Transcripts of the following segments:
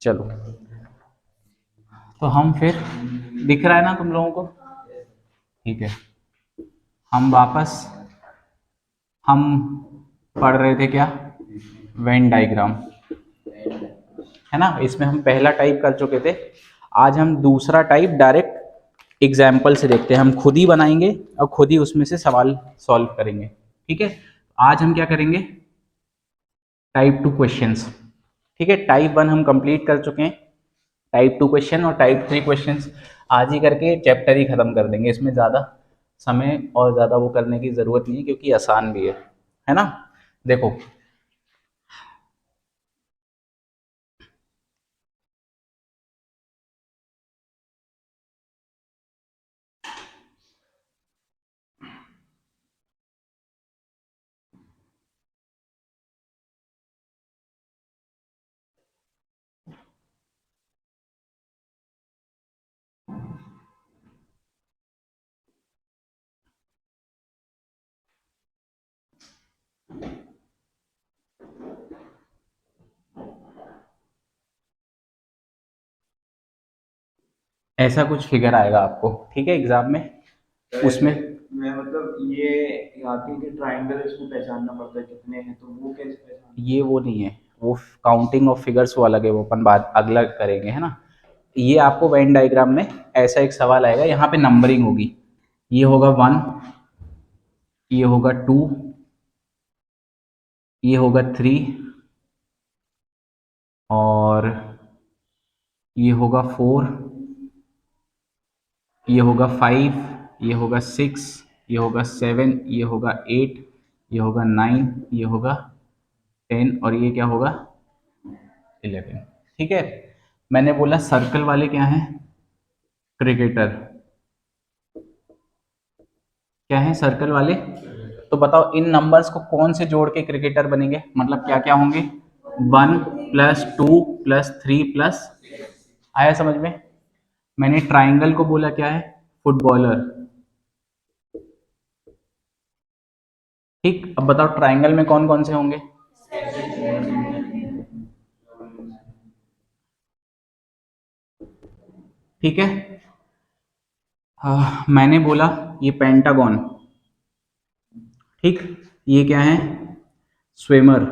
चलो, तो हम फिर, दिख रहा है ना तुम लोगों को? ठीक है, हम वापस, हम पढ़ रहे थे क्या? वेन डायग्राम, है ना? इसमें हम पहला टाइप कर चुके थे। आज हम दूसरा टाइप डायरेक्ट एग्जाम्पल से देखते हैं। हम खुद ही बनाएंगे और खुद ही उसमें से सवाल सॉल्व करेंगे। ठीक है, आज हम क्या करेंगे? Type 2 questions. ठीक है, टाइप 1 हम कंप्लीट कर चुके हैं। टाइप 2 क्वेश्चन और टाइप 3 क्वेश्चंस आज ही करके चैप्टर ही खत्म कर देंगे। इसमें ज़्यादा समय और ज़्यादा वो करने की ज़रूरत नहीं है, क्योंकि आसान भी है ना? देखो, ऐसा कुछ फिगर आएगा आपको, ठीक है, एग्जाम में। उसमें मैं मतलब ये यहाँ के ट्राइंगल इसमें पहचानना पड़ता है कितने हैं, तो वो कैसे पहचान? ये वो नहीं है, वो काउंटिंग ऑफ फिगर्स वो अलग है, वो अपन बात अगला करेंगे, है ना? ये आपको वेन डायग्राम में ऐसा एक सवाल आएगा, यहाँ पे नंबरिंग होगी। ये होगा 1, ये होगा 2, ये होगा 3, और ये होगा 4, ये होगा 5, ये होगा 6, ये होगा 7, ये होगा 8, ये होगा 9, ये होगा 10, और ये क्या होगा? 11। ठीक है, मैंने बोला सर्कल वाले क्या हैं? क्रिकेटर। क्या है सर्कल वाले? तो बताओ इन नंबर्स को कौन से जोड़ के क्रिकेटर बनेंगे? मतलब क्या क्या होंगे? 1 + 2 + 3 आया समझ में? मैंने ट्राइंगल को बोला क्या है? फुटबॉलर। ठीक, अब बताओ ट्राइंगल में कौन कौन से होंगे? ठीक है, मैंने बोला ये पेंटागन। ठीक, ये क्या है? स्विमर।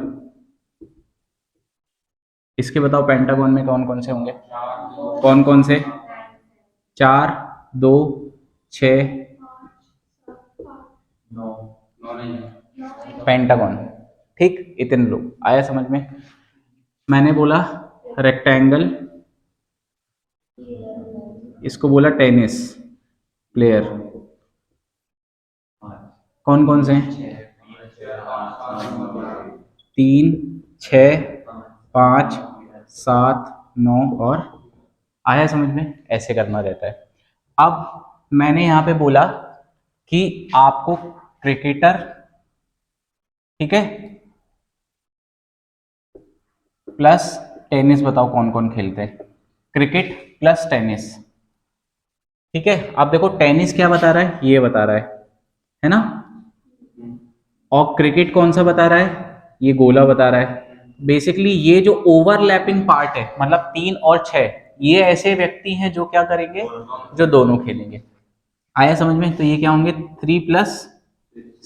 इसके बताओ पेंटागन में कौन कौन से होंगे? कौन कौन से? 4, 2, 6, 9, पेंटागन। ठीक, इतने लोग, आया समझ में? मैंने बोला रेक्टेंगल, इसको बोला टेनिस प्लेयर। कौन कौन से हैं? 3, 6, 5, 7, 9, और आया समझ में? ऐसे करना रहता है। अब मैंने यहां पे बोला कि आपको क्रिकेटर, ठीक है, प्लस टेनिस बताओ कौन कौन खेलते हैं? Cricket plus tennis. ठीक है, अब देखो टेनिस क्या बता रहा है? ये बता रहा है ना? और क्रिकेट कौन सा बता रहा है? ये गोला बता रहा है। बेसिकली ये जो ओवरलैपिंग पार्ट है, मतलब 3 और 6, ये ऐसे व्यक्ति हैं जो क्या करेंगे? जो दोनों खेलेंगे। आया समझ में? तो ये क्या होंगे? 3 +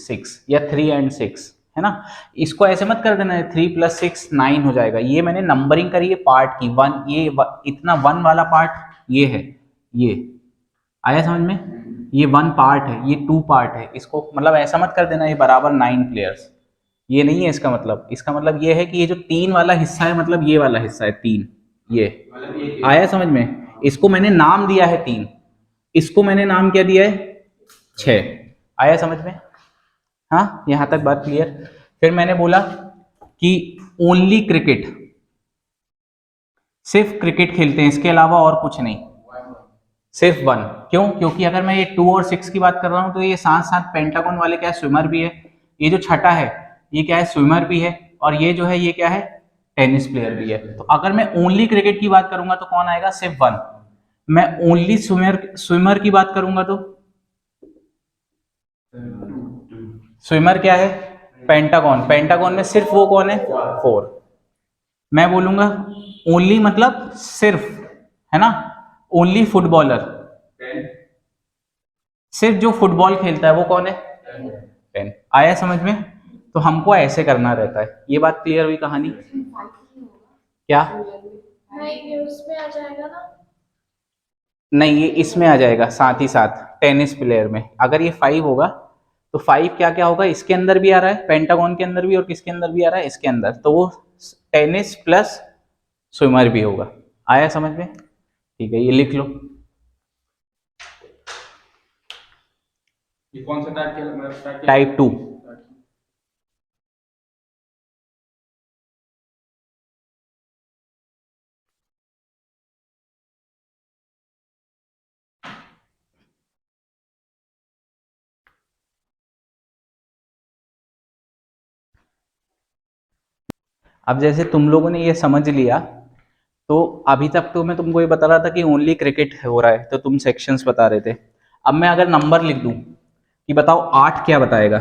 6 या 3 और 6, है ना? इसको ऐसे मत कर देना है 3 + 6 9 हो जाएगा। ये मैंने नंबरिंग करी है पार्ट की, वन, ये इतना 1 वाला पार्ट ये है, ये आया समझ में? ये 1 पार्ट है, ये 2 पार्ट है। इसको मतलब ऐसा मत कर देना ये बराबर 9 प्लेयर्स, ये नहीं है इसका मतलब। इसका मतलब ये है कि ये जो 3 वाला हिस्सा है, मतलब ये वाला हिस्सा है 3, ये आया समझ में? इसको मैंने नाम दिया है 3, इसको मैंने नाम क्या दिया है? 6। आया समझ में? हाँ, यहां तक बात क्लियर? फिर मैंने बोला कि ओनली क्रिकेट, सिर्फ क्रिकेट खेलते हैं, इसके अलावा और कुछ नहीं, सिर्फ 1। क्यों? क्योंकि अगर मैं ये 2 और 6 की बात कर रहा हूं तो ये साथ साथ पेंटागन वाले क्या है? स्विमर भी है। ये जो छठा है ये क्या है? स्विमर भी है। और ये जो है ये क्या है? टेनिस प्लेयर भी है। तो अगर मैं ओनली क्रिकेट की बात करूंगा तो कौन आएगा? सिर्फ 1। मैं ओनली स्विमर स्विमर की बात करूंगा तो स्विमर क्या है? पेंटागन। पेंटागन में सिर्फ वो कौन है? 4। मैं बोलूंगा ओनली मतलब सिर्फ, है ना, ओनली फुटबॉलर, सिर्फ जो फुटबॉल खेलता है वो कौन है? 10। आया समझ में? तो हमको ऐसे करना रहता है। ये बात क्लियर हुई कहानी? क्या? नहीं, ये उसमें आ जाएगा ना। नहीं, ये इसमें आ जाएगा साथ ही साथ टेनिस प्लेयर में। अगर ये 5 होगा तो 5 क्या क्या होगा? इसके अंदर भी आ रहा है, पेंटागन के अंदर भी, और किसके अंदर भी आ रहा है? इसके अंदर। तो वो टेनिस प्लस स्विमर भी होगा। आया समझ में? ठीक है, ये लिख लो। ये कौन सा टाइप किया? टाइप 2। अब जैसे तुम लोगों ने ये समझ लिया, तो अभी तक तो मैं तुमको ये बता रहा था कि ओनली क्रिकेट हो रहा है, तो तुम सेक्शंस बता रहे थे। अब मैं अगर नंबर लिख दूं कि बताओ 8 क्या बताएगा?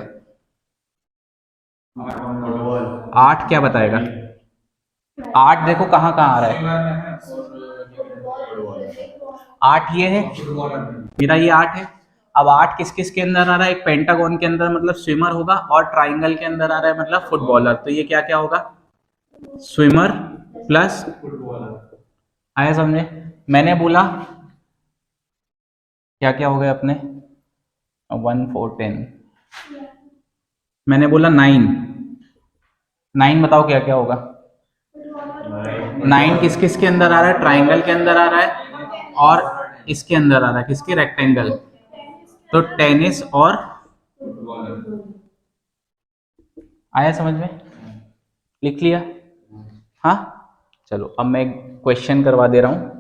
8 क्या बताएगा? 8 देखो कहाँ कहाँ आ रहा है। 8 ये है, मेरा ये 8 है। अब 8 किस किस के अंदर आ रहा है? एक पेंटागन के अंदर मतलब स्विमर होगा, और ट्राइंगल के अंदर आ रहा है मतलब फुटबॉलर। तो ये क्या क्या होगा? Swimmer plus footballer. आया समझे? मैंने बोला क्या क्या हो गया अपने? 1 4 10। मैंने बोला 9। 9 बताओ क्या क्या होगा? 9 किस किस के अंदर आ रहा है? ट्राइंगल के अंदर आ रहा है, और इसके अंदर आ रहा है, किसके? रेक्टेंगल। तो टेनिस और आया समझ में? लिख लिया? हाँ, चलो अब मैं क्वेश्चन करवा दे रहा हूं।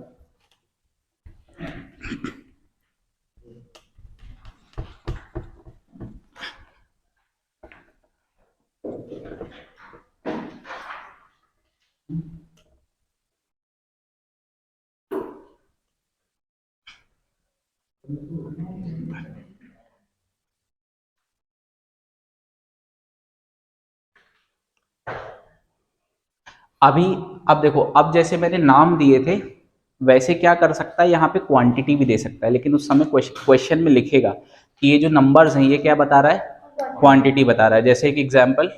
अभी अब देखो, अब जैसे मैंने नाम दिए थे, वैसे क्या कर सकता है, यहाँ पे क्वांटिटी भी दे सकता है, लेकिन उस समय क्वेश्चन में लिखेगा कि ये जो नंबर्स हैं ये क्या बता रहा है? क्वांटिटी बता रहा है। जैसे एक एग्जांपल,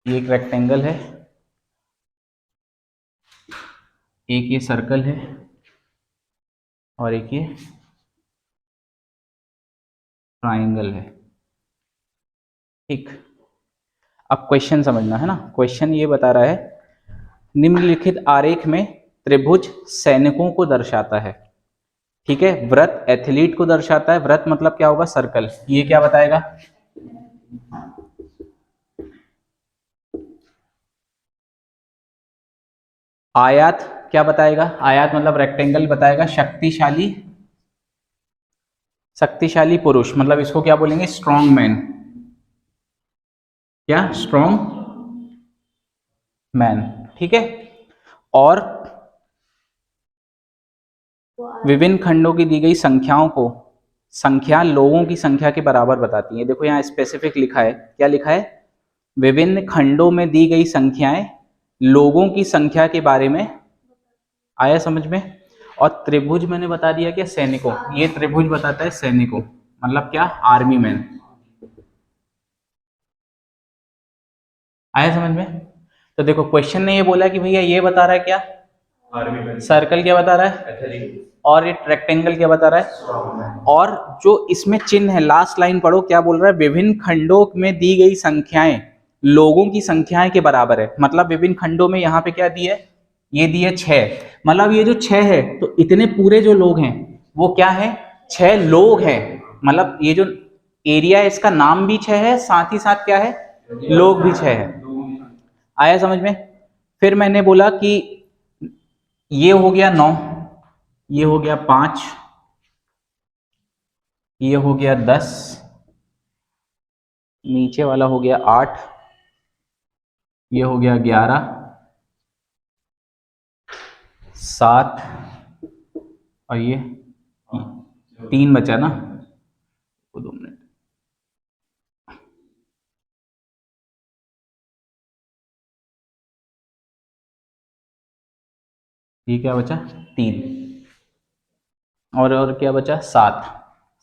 ये एक रेक्टेंगल है, एक ये सर्कल है, और एक ये ट्राइंगल है। ठीक, अब क्वेश्चन समझना है ना। क्वेश्चन ये बता रहा है निम्नलिखित आरेख में त्रिभुज सैनिकों को दर्शाता है। ठीक है, व्रत एथलीट को दर्शाता है। व्रत मतलब क्या होगा? सर्कल। ये क्या बताएगा? आयत क्या बताएगा? आयत मतलब रेक्टेंगल बताएगा। शक्तिशाली, शक्तिशाली पुरुष मतलब इसको क्या बोलेंगे? Strong man. क्या? Strong man. ठीक है, और विभिन्न खंडों की दी गई संख्याओं को, संख्या लोगों की संख्या के बराबर बताती है। देखो यहाँ स्पेसिफिक लिखा है, क्या लिखा है? विभिन्न खंडों में दी गई संख्याएं लोगों की संख्या के बारे में। आया समझ में? और त्रिभुज मैंने बता दिया क्या? सैनिकों। ये त्रिभुज बताता है सैनिकों, मतलब क्या? Army man. आया समझ में? तो देखो क्वेश्चन ने ये बोला कि भैया ये बता रहा है क्या? Army man. सर्कल क्या बता रहा है? एथलीट। और ये रेक्टेंगल क्या बता रहा है? और जो इसमें चिन्ह है, लास्ट लाइन पढ़ो, क्या बोल रहा है? विभिन्न खंडों में दी गई संख्याएं लोगों की संख्याएं के बराबर है। मतलब विभिन्न खंडों में यहाँ पे क्या दी है? ये दी है 6। मतलब ये जो 6 है, तो इतने पूरे जो लोग हैं वो क्या है? 6 लोग हैं। मतलब ये जो एरिया है इसका नाम भी 6 है, साथ ही साथ क्या है? लोग भी 6 है। आया समझ में? फिर मैंने बोला कि ये हो गया 9, ये हो गया 5, ये हो गया 10, नीचे वाला हो गया 8, ये हो गया 11, 7, और ये 3 बचा ना, 2 मिनट। ये क्या बचा? 3। और क्या बचा? 7।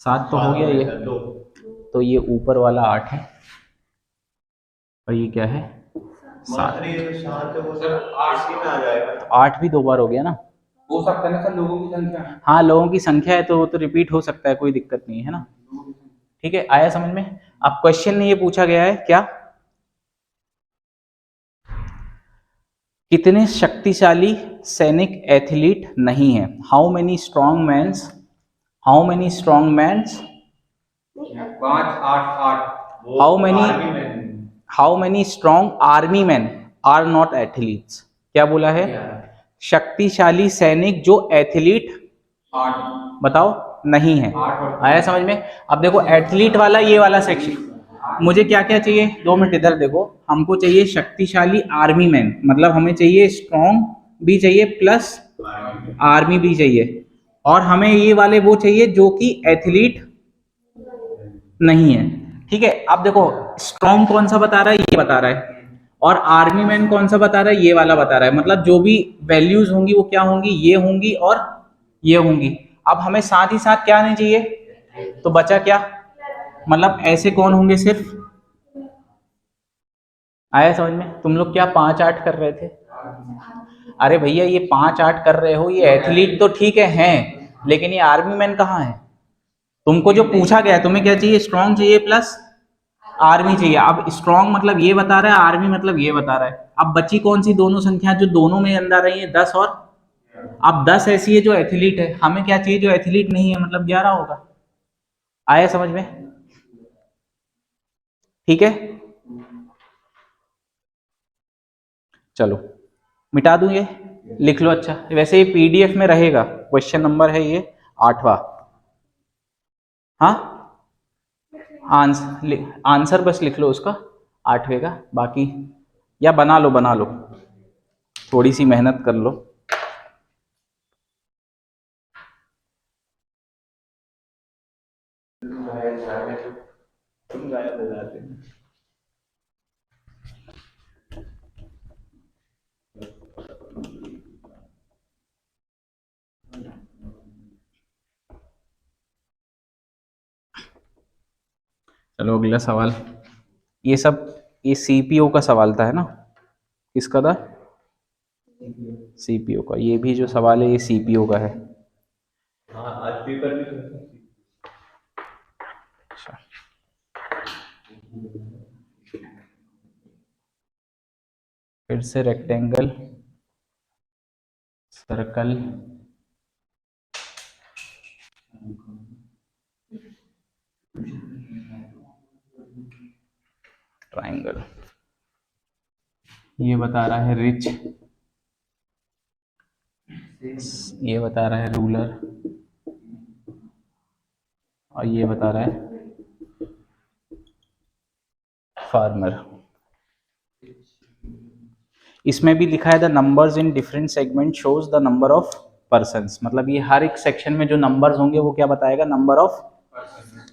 7 तो हो गया ये, तो ये ऊपर वाला 8 है और ये क्या है? 7। तो 8 भी 2 बार हो गया ना, हो सकता है ना सर, लोगों की संख्या। हाँ लोगों की संख्या है तो वो तो रिपीट हो सकता है, कोई दिक्कत नहीं है ना। ठीक है, आया समझ में? अब क्वेश्चन में ये पूछा गया है क्या, कितने शक्तिशाली सैनिक एथलीट नहीं है? How many strong mans, how many strong mans, 5 8 8। How many strong army man are not athletes? क्या बोला है? शक्तिशाली सैनिक जो एथलीट 8 बताओ नहीं है। आया समझ में? अब देखो एथलीट वाला ये वाला सेक्शन, मुझे क्या क्या चाहिए? 2 मिनट इधर देखो, हमको चाहिए शक्तिशाली आर्मी मैन, मतलब हमें चाहिए स्ट्रॉन्ग भी चाहिए प्लस आर्मी भी चाहिए, और हमें ये वाले वो चाहिए जो कि एथलीट नहीं है। ठीक है, अब देखो स्ट्रॉन्ग कौन सा बता रहा है? ये बता रहा है, और आर्मी मैन कौन सा बता रहा है? ये वाला बता रहा है। मतलब जो भी वैल्यूज होंगी वो क्या होंगी? ये होंगी और ये होंगी। अब हमें साथ ही साथ क्या नहीं चाहिए, तो बचा क्या? मतलब ऐसे कौन होंगे सिर्फ? आया समझ में? तुम लोग क्या 5 8 कर रहे थे? अरे भैया ये 5 8 कर रहे हो, ये एथलीट तो ठीक है हैं, लेकिन ये आर्मी मैन कहाँ है? तुमको जो पूछा गया है, तुम्हें क्या चाहिए? स्ट्रॉन्ग चाहिए प्लस आर्मी चाहिए। अब स्ट्रॉन्ग मतलब ये बता रहा है, आर्मी मतलब ये बता रहा है। अब बची कौन सी दोनों संख्या जो दोनों में अंदर रही है? 10 और, अब 10 ऐसी है जो एथलीट है, हमें क्या चाहिए? जो एथलीट नहीं है, मतलब 11 होगा। आया समझ में? ठीक है, चलो मिटा दूं ये, लिख लो। अच्छा वैसे ये पीडीएफ में रहेगा, क्वेश्चन नंबर है ये 8वां। हाँ आंसर बस लिख लो उसका 8वें का, बाकी या बना लो, बना लो, थोड़ी सी मेहनत कर लो। तुम गायब हो जाते हैं। चलो अगला सवाल, ये सब ये सीपीओ का सवाल था, है ना? किसका था? सीपीओ का। ये भी जो सवाल है ये सीपीओ का है। हाँ आज पेपर भी अच्छा फिर से रेक्टेंगल, सर्कल, ट्राइंगल। ये बता रहा है रिच, ये बता रहा है रूलर, और ये बता रहा है फार्मर। इसमें भी लिखा है the numbers in different segment shows the number of persons, मतलब ये हर एक सेक्शन में जो नंबर्स होंगे वो क्या बताएगा? नंबर ऑफ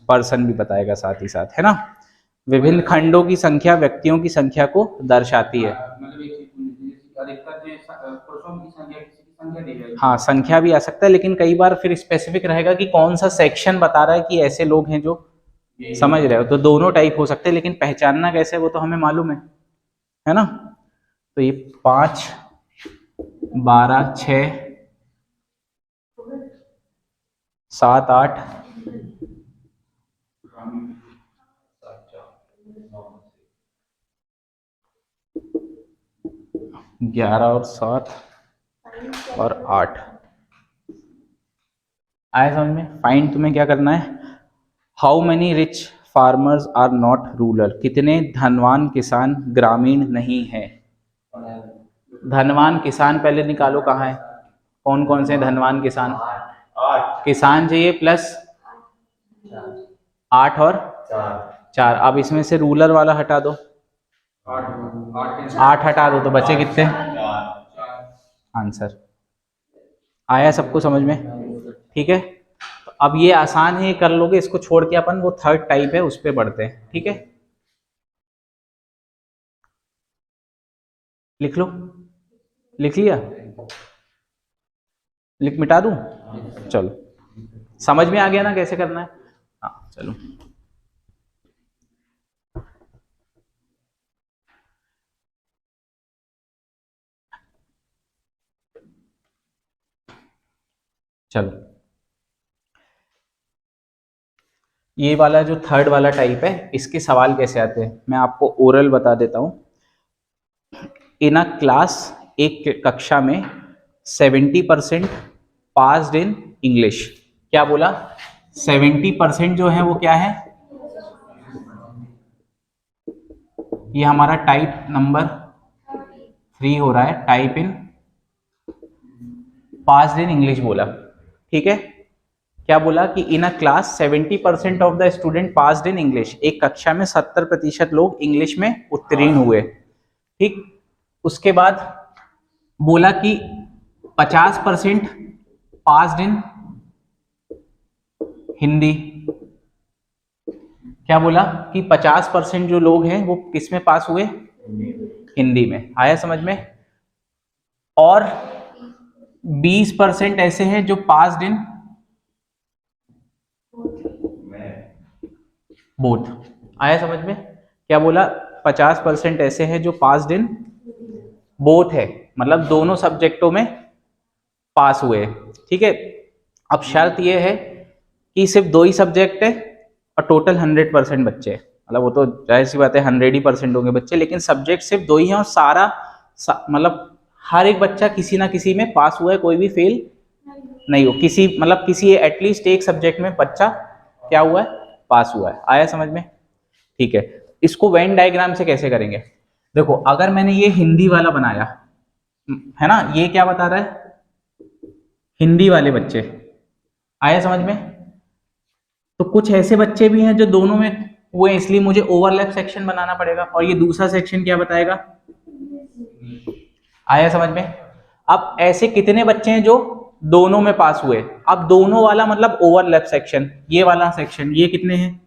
पर्सन भी बताएगा साथ ही साथ, है ना? विभिन्न खंडों की संख्या व्यक्तियों की संख्या को दर्शाती है। मतलब एक चीज अधिकतर जो पुरुषों की संख्या, किसी की संख्या दी जाएगी। हाँ संख्या भी आ सकता है, लेकिन कई बार फिर स्पेसिफिक रहेगा कि कौन सा सेक्शन बता रहा है कि ऐसे लोग हैं जो, समझ रहे हो? तो दोनों टाइप हो सकते हैं, लेकिन पहचानना कैसे वो तो हमें मालूम है ना? तो ये 5 12 6 7 8 11 और 7 और 8। आया समझ में? फाइंड तुम्हें क्या करना है, how many rich farmers are not rural, कितने धनवान किसान ग्रामीण नहीं है। धनवान किसान पहले निकालो, कहाँ है? कौन कौन से धनवान किसान? किसान चाहिए प्लस 8 और 4। अब इसमें से रूलर वाला हटा दो, 8 हटा दो तो बचे कितने? आंसर आया सबको समझ में? ठीक है, तो अब ये आसान है, ये कर लोगे, इसको छोड़ के अपन वो थर्ड टाइप है उस पर बढ़ते हैं, ठीक है। लिख लो, लिख लिया, लिख मिटा दूं, चलो समझ में आ गया ना कैसे करना है। हाँ चलो, चलो ये वाला जो थर्ड वाला टाइप है, इसके सवाल कैसे आते हैं मैं आपको ओरल बता देता हूं। इन अ क्लास, एक कक्षा में 70% पास्ड इन इंग्लिश। क्या बोला? 70% जो है वो क्या है? ये हमारा टाइप नंबर 3 हो रहा है, type in passed in English बोला, ठीक है। क्या बोला कि in a class 70% of the student passed in English, एक कक्षा में 70% लोग इंग्लिश में उत्तीर्ण हुए, ठीक। उसके बाद बोला कि 50% पास्ड इन हिंदी। क्या बोला कि 50% जो लोग हैं वो किस में पास हुए? हिंदी में। आया समझ में? और 20% ऐसे हैं जो पास्ड इन बोथ। आया समझ में? क्या बोला? 50% ऐसे हैं जो पास्ड इन बोथ है, मतलब दोनों सब्जेक्टों में पास हुए, ठीक है। अब शर्त यह है कि सिर्फ 2 ही सब्जेक्ट है और टोटल 100% बच्चे हैं, मतलब वो तो जाहिर सी बात है 100% होंगे बच्चे, लेकिन सब्जेक्ट सिर्फ 2 ही हैं और मतलब हर एक बच्चा किसी ना किसी में पास हुआ है, कोई भी फेल नहीं हो, किसी मतलब किसी एटलीस्ट एक सब्जेक्ट में बच्चा क्या हुआ है? पास हुआ है। आया समझ में? ठीक है। इसको वेन डायग्राम से कैसे करेंगे? देखो, अगर मैंने ये हिंदी वाला बनाया है ना, ये क्या बता रहा है? हिंदी वाले बच्चे। आया समझ में? तो कुछ ऐसे बच्चे भी हैं जो दोनों में हुए, इसलिए मुझे ओवरलैप सेक्शन बनाना पड़ेगा, और ये दूसरा सेक्शन क्या बताएगा? आया समझ में? अब ऐसे कितने बच्चे हैं जो दोनों में पास हुए? अब दोनों वाला मतलब ओवरलैप सेक्शन, ये वाला सेक्शन, ये कितने हैं?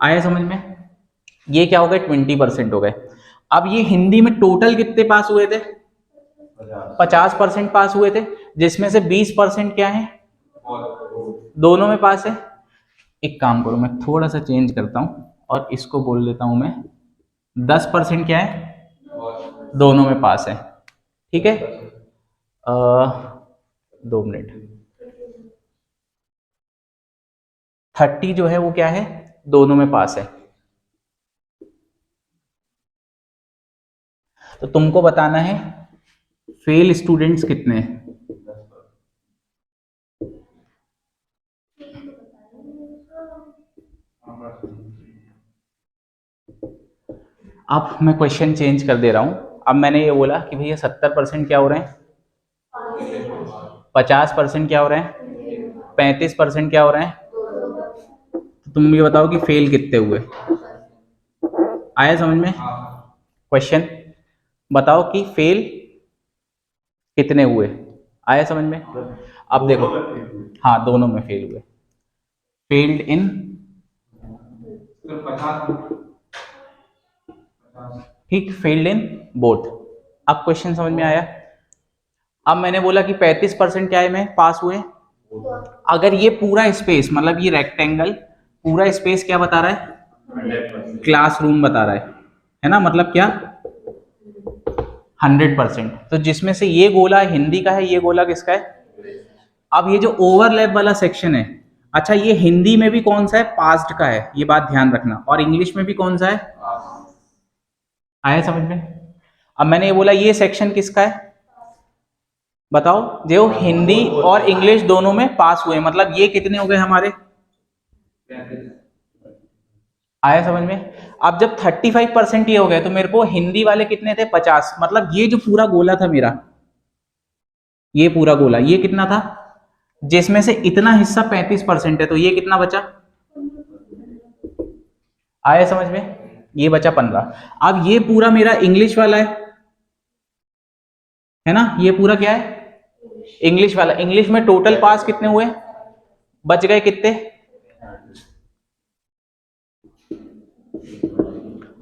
आया समझ में? ये क्या हो गए? 20% हो गए। अब ये हिंदी में टोटल कितने पास हुए थे? 50% पास हुए थे, जिसमें से 20% क्या है? दोनों में पास है। एक काम करो, मैं थोड़ा सा चेंज करता हूं और इसको बोल देता हूं मैं 10% क्या है? दोनों में पास है, ठीक है। 2 मिनट। 30 जो है वो क्या है? दोनों में पास है। तो तुमको बताना है फेल स्टूडेंट्स कितने हैं। अब मैं क्वेश्चन चेंज कर दे रहा हूं। अब मैंने ये बोला कि भैया 70% क्या हो रहे हैं? 50% क्या हो रहे हैं? 35% क्या हो रहे हैं? तो तुम ये बताओ कि फेल कितने हुए? आया समझ में? क्वेश्चन बताओ कि फेल कितने हुए? आया समझ में? अब देखो, हाँ दोनों में फेल हुए। फेल्ड इन, ठीक, फेल्ड इन बोथ। अब क्वेश्चन समझ में आया? अब मैंने बोला कि 35% क्या है में पास हुए। अगर ये पूरा स्पेस, मतलब ये रेक्टेंगल पूरा स्पेस क्या बता रहा है? क्लासरूम बता रहा है ना, मतलब क्या? 100%। तो जिसमें से ये गोला हिंदी का है, ये गोला किसका है? अब ये जो ओवरलैप वाला सेक्शन है, अच्छा ये हिंदी में भी कौन सा है? पास्ट का है, ये बात ध्यान रखना, और इंग्लिश में भी कौन सा है? आया समझ में? अब मैंने ये बोला ये सेक्शन किसका है? बताओ, जो हिंदी और इंग्लिश दोनों में पास हुए, मतलब ये कितने हो गए हमारे? आया समझ में? अब जब 35% ये हो गए तो मेरे को हिंदी वाले कितने थे? 50। मतलब ये जो पूरा गोला था मेरा, ये पूरा गोला ये कितना था? जिसमें से इतना हिस्सा 35% है, तो ये कितना बचा? आया समझ में? ये बचा 15। अब ये पूरा मेरा इंग्लिश वाला है ना, ये पूरा क्या है? इंग्लिश वाला, इंग्लिश में टोटल पास कितने हुए, बच गए कितने,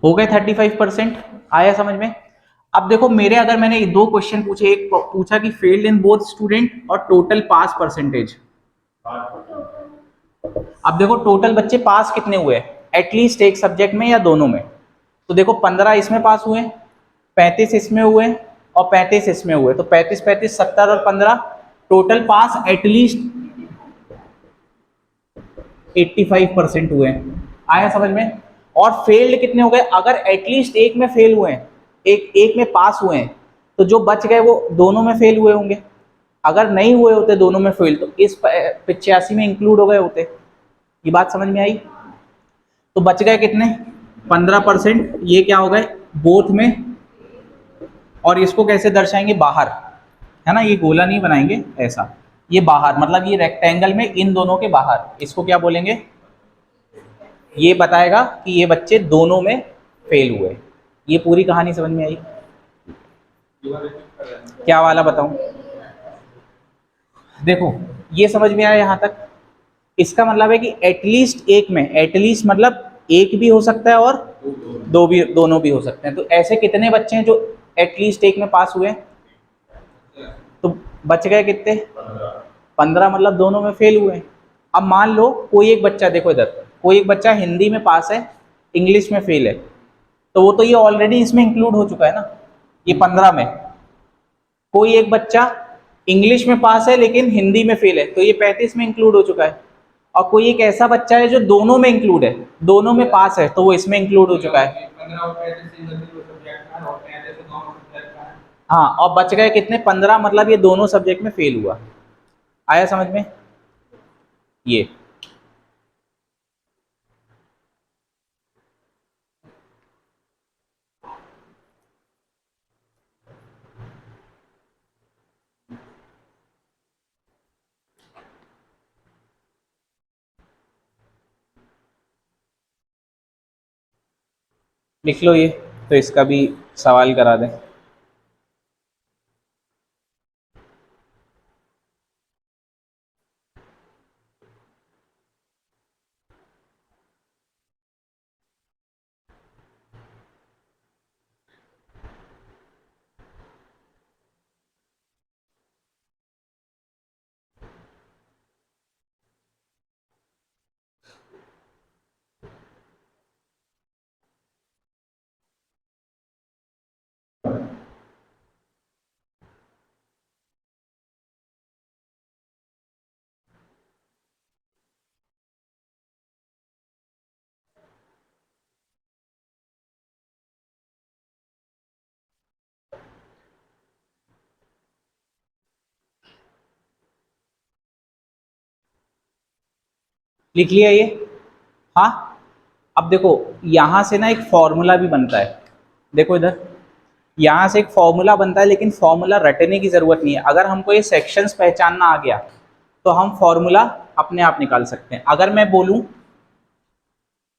हो गए 35%। आया समझ में। अब देखो मेरे, अगर मैंने दो क्वेश्चन पूछे, एक पूछा कि फेल्ड इन बोथ स्टूडेंट और टोटल पास परसेंटेज। अब देखो टोटल बच्चे पास कितने हुए एटलीस्ट एक सब्जेक्ट में या दोनों में, तो देखो 15 इसमें पास हुए, 35 इसमें हुए और 35 इसमें हुए, तो 35 35 70 और 15 टोटल पास एटलीस्ट 85% हुए। आया समझ में। और फेल्ड कितने हो गए, अगर एटलीस्ट एक में फेल हुए हैं, एक में पास हुए हैं, तो जो बच गए वो दोनों में फेल हुए होंगे। अगर नहीं हुए होते दोनों में फेल, तो इस 85 में इंक्लूड हो गए होते। ये बात समझ में आई। तो बच गए कितने, 15%। ये क्या हो गए, बोथ में। और इसको कैसे दर्शाएंगे, बाहर, है ना, ये गोला नहीं बनाएंगे ऐसा, ये बाहर, मतलब ये रेक्टेंगल में इन दोनों के बाहर, इसको क्या बोलेंगे, ये बताएगा कि ये बच्चे दोनों में फेल हुए। ये पूरी कहानी समझ में आई। क्या वाला बताऊं, देखो ये समझ में आया यहां तक। इसका मतलब है कि एटलीस्ट एक में, एटलीस्ट मतलब एक भी हो सकता है और दोनों भी हो सकते हैं। तो ऐसे कितने बच्चे हैं जो एटलीस्ट एक में पास हुए, तो बच गए कितने, 15, मतलब दोनों में फेल हुए। अब मान लो कोई एक बच्चा, देखो इधर, कोई एक बच्चा हिंदी में पास है, इंग्लिश में फेल है, तो वो तो ये ऑलरेडी इसमें इंक्लूड हो चुका है ना, ये 15 में। कोई एक बच्चा इंग्लिश में पास है लेकिन हिंदी में फेल है, तो ये 35 में इंक्लूड हो चुका है। और कोई एक ऐसा बच्चा है जो दोनों में इंक्लूड है, दोनों में पास है, तो वो इसमें इंक्लूड हो चुका है। हाँ, और बच गए कितने, 15, मतलब ये दोनों सब्जेक्ट में फेल हुआ। आया समझ में। ये लिख लो ये, तो इसका भी सवाल करा दें। लिख लिया ये। हाँ, अब देखो यहां से ना एक फॉर्मूला भी बनता है, देखो इधर, यहां से एक फॉर्मूला बनता है, लेकिन फॉर्मूला रटने की जरूरत नहीं है। अगर हमको ये सेक्शंस पहचानना आ गया तो हम फॉर्मूला अपने आप निकाल सकते हैं। अगर मैं बोलूं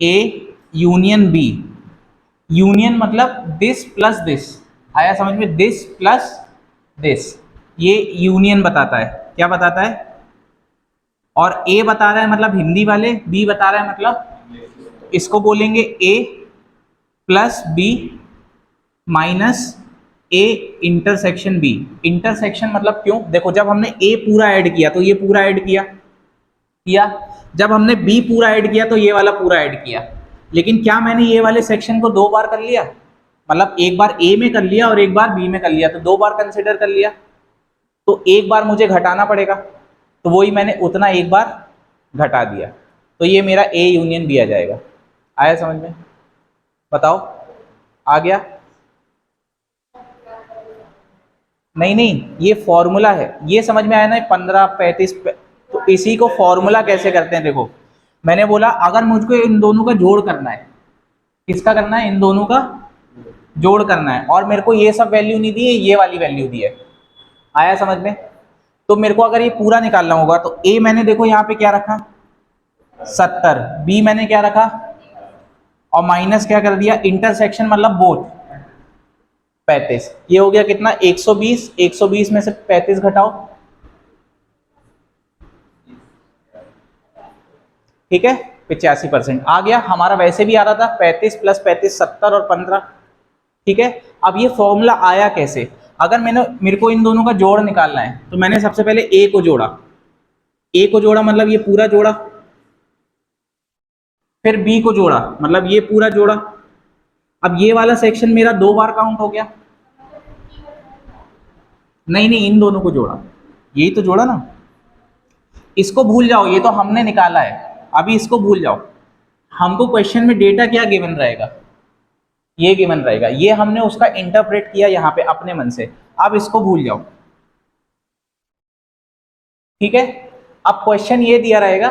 ए यूनियन बी, यूनियन मतलब दिस प्लस दिस, आया समझ में, दिस प्लस दिस, ये यूनियन बताता है। क्या बताता है, और ए बता रहा है मतलब हिंदी वाले, बी बता रहा है मतलब, इसको बोलेंगे A plus B minus A intersection B. Intersection मतलब क्यों, देखो जब हमने ए पूरा ऐड किया तो ये पूरा ऐड किया, जब हमने बी पूरा ऐड किया तो ये वाला पूरा ऐड किया। लेकिन क्या मैंने ये वाले सेक्शन को दो बार कर लिया, मतलब एक बार ए में कर लिया और एक बार बी में कर लिया, तो दो बार कंसिडर कर लिया, तो एक बार मुझे घटाना पड़ेगा, तो वही मैंने उतना एक बार घटा दिया, तो ये मेरा ए यूनियन बी आ जाएगा। आया समझ में, बताओ आ गया। नहीं, ये फॉर्मूला है, ये समझ में आया ना, 15 35, तो इसी को फॉर्मूला कैसे करते हैं, देखो मैंने बोला अगर मुझको इन दोनों का जोड़ करना है, किसका करना है, इन दोनों का जोड़ करना है, और मेरे को ये सब वैल्यू नहीं दी है, ये वाली वैल्यू दी है। आया समझ में। तो मेरे को अगर ये पूरा निकालना होगा तो ए मैंने देखो यहाँ पे क्या रखा 70, बी मैंने क्या रखा, और माइनस क्या कर दिया, इंटरसेक्शन मतलब बोथ 35, ये हो गया कितना 120, 120 में से 35 घटाओ ठीक है, 85% आ गया। हमारा वैसे भी आ रहा था 35 + 35 70 और 15, ठीक है। अब ये फॉर्मूला आया कैसे? अगर मेरे को इन दोनों का जोड़ निकालना है तो मैंने सबसे पहले ए को जोड़ा, ए को जोड़ा मतलब ये पूरा जोड़ा, फिर बी को जोड़ा मतलब ये पूरा जोड़ा। अब ये वाला सेक्शन मेरा 2 बार काउंट हो गया। नहीं नहीं, इन दोनों को जोड़ा, यही तो जोड़ा ना। इसको भूल जाओ, ये तो हमने निकाला है, अभी इसको भूल जाओ। हमको क्वेश्चन में डेटा क्या गिवन रहेगा? ये गिवन रहेगा, ये हमने उसका इंटरप्रेट किया यहाँ पे अपने मन से। अब इसको भूल जाओ, ठीक है। अब क्वेश्चन ये दिया रहेगा,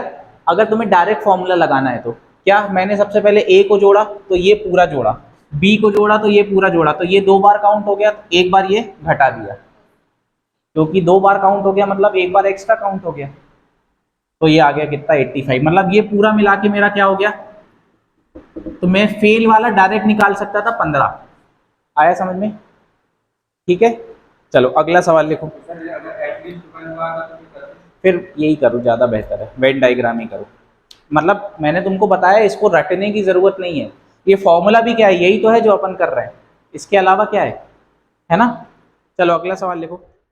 अगर तुम्हें डायरेक्ट फॉर्मूला लगाना है तो क्या, मैंने सबसे पहले ए को जोड़ा तो ये पूरा जोड़ा, बी को जोड़ा तो ये पूरा जोड़ा, तो ये 2 बार काउंट हो गया, एक बार ये घटा दिया, क्योंकि 2 बार काउंट हो गया मतलब एक बार एक्स्ट्रा काउंट हो गया। तो ये आ गया कितना, 85। मतलब ये पूरा मिला के मेरा क्या हो गया, तो मैं फेल वाला डायरेक्ट निकाल सकता था 15। आया समझ में? ठीक है, चलो अगला सवाल लिखो। सर अगर एटलीस्ट 1 बार तो फिर यही करो, ज़्यादा बेहतर है, वेन डायग्राम ही करो। मतलब मैंने तुमको बताया, इसको रटने की ज़रूरत नहीं है। ये फॉर्मूला भी क्या है, यही तो है जो अपन कर रहे हैं, इसके अलावा क्या है ना। चलो अगला सवाल लिखो।